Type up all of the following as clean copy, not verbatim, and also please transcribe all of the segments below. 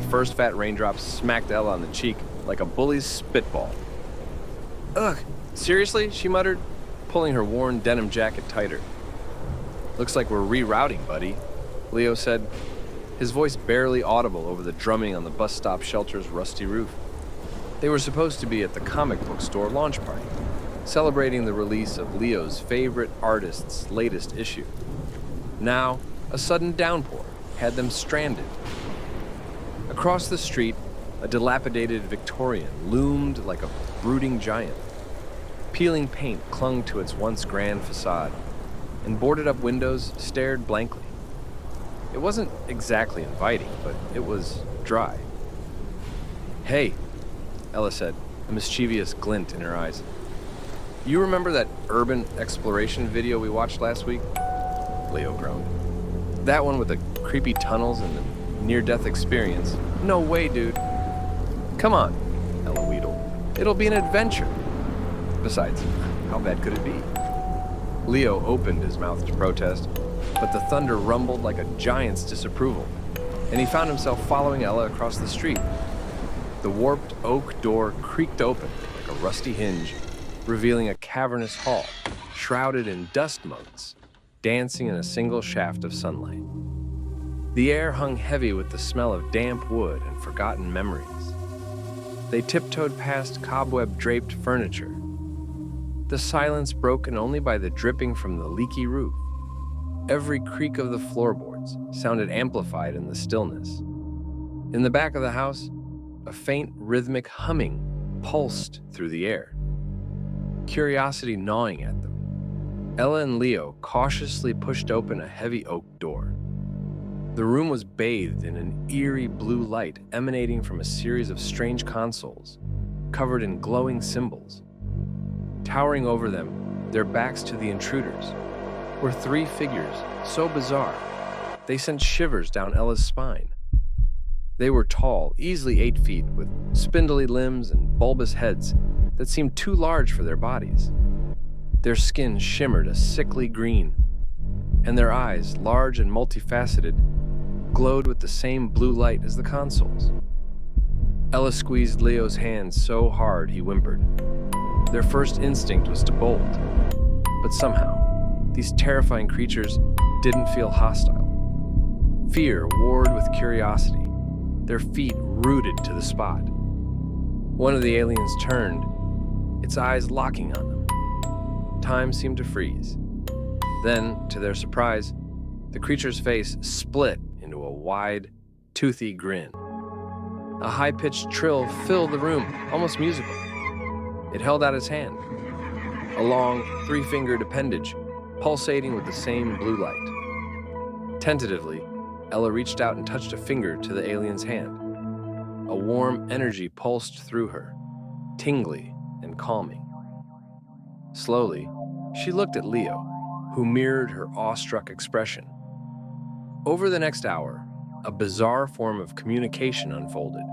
first fat raindrop smacked Ella on the cheek like a bully's spitball. "Ugh, seriously?" she muttered, pulling her worn denim jacket tighter. "Looks like we're rerouting, buddy," Leo said, his voice barely audible over the drumming on the bus stop shelter's rusty roof. They were supposed to be at the comic book store launch party, celebrating the release of Leo's favorite artist's latest issue. Now, a sudden downpour had them stranded. Across the street, a dilapidated Victorian loomed like a brooding giant. Peeling paint clung to its once grand facade, and boarded-up windows stared blankly. It wasn't exactly inviting, but it was dry. "Hey," Ella said, a mischievous glint in her eyes. "You remember that urban exploration video we watched last week?" Leo groaned. "That one with the creepy tunnels and the near-death experience? No way, dude." "Come on," Ella wheedled. "It'll be an adventure. Besides, how bad could it be?" Leo opened his mouth to protest, but the thunder rumbled like a giant's disapproval, and he found himself following Ella across the street. The warped oak door creaked open like a rusty hinge, revealing a cavernous hall, shrouded in dust motes, dancing in a single shaft of sunlight. The air hung heavy with the smell of damp wood and forgotten memories. They tiptoed past cobweb-draped furniture. The silence broken only by the dripping from the leaky roof. Every creak of the floorboards sounded amplified in the stillness. In the back of the house, a faint rhythmic humming pulsed through the air, curiosity gnawing at them. Ella and Leo cautiously pushed open a heavy oak door. The room was bathed in an eerie blue light emanating from a series of strange consoles, covered in glowing symbols. Towering over them, their backs to the intruders, were three figures so bizarre they sent shivers down Ella's spine. They were tall, easily 8 feet, with spindly limbs and bulbous heads that seemed too large for their bodies. Their skin shimmered a sickly green, and their eyes, large and multifaceted, glowed with the same blue light as the consoles. Ella squeezed Leo's hand so hard he whimpered. Their first instinct was to bolt, but somehow, these terrifying creatures didn't feel hostile. Fear warred with curiosity, their feet rooted to the spot. One of the aliens turned, its eyes locking on them. Time seemed to freeze. Then, to their surprise, the creature's face split into a wide, toothy grin. A high-pitched trill filled the room, almost musical. It held out its hand, a long, 3-fingered appendage, pulsating with the same blue light. Tentatively, Ella reached out and touched a finger to the alien's hand. A warm energy pulsed through her, tingly and calming. Slowly, she looked at Leo, who mirrored her awestruck expression. Over the next hour, a bizarre form of communication unfolded.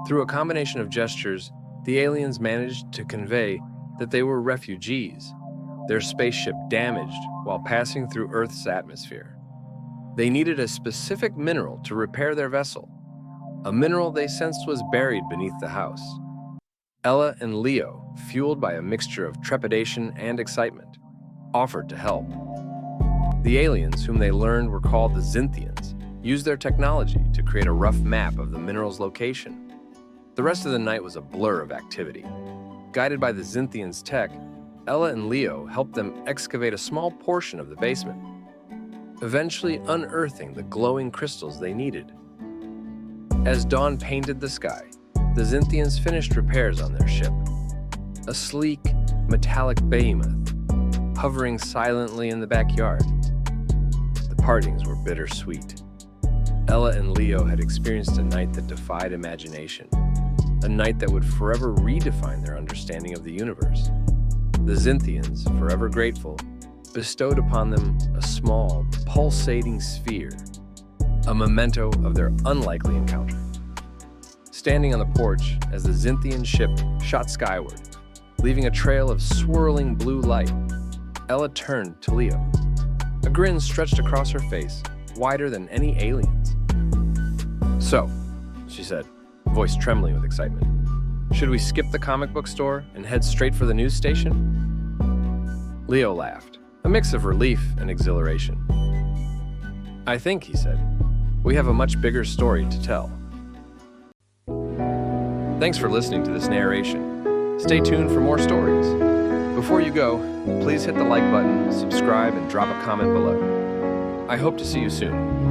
Through a combination of gestures, the aliens managed to convey that they were refugees, their spaceship damaged while passing through Earth's atmosphere. They needed a specific mineral to repair their vessel, a mineral they sensed was buried beneath the house. Ella and Leo, fueled by a mixture of trepidation and excitement, offered to help. The aliens, whom they learned were called the Zynthians, used their technology to create a rough map of the mineral's location. The rest of the night was a blur of activity. Guided by the Zynthians' tech, Ella and Leo helped them excavate a small portion of the basement, eventually unearthing the glowing crystals they needed. As dawn painted the sky, the Zynthians finished repairs on their ship, a sleek, metallic behemoth, hovering silently in the backyard. The partings were bittersweet. Ella and Leo had experienced a night that defied imagination, a night that would forever redefine their understanding of the universe. The Zynthians, forever grateful, bestowed upon them a small, pulsating sphere, a memento of their unlikely encounter. Standing on the porch as the Zynthian ship shot skyward, leaving a trail of swirling blue light, Ella turned to Leo. A grin stretched across her face, wider than any alien's. "So, she said, voice trembling with excitement. Should we skip the comic book store and head straight for the news station? Leo laughed, a mix of relief and exhilaration. I think, he said, we have a much bigger story to tell. Thanks for listening to this narration. Stay tuned for more stories. Before you go, please hit the like button, subscribe, and drop a comment below. I hope to see you soon.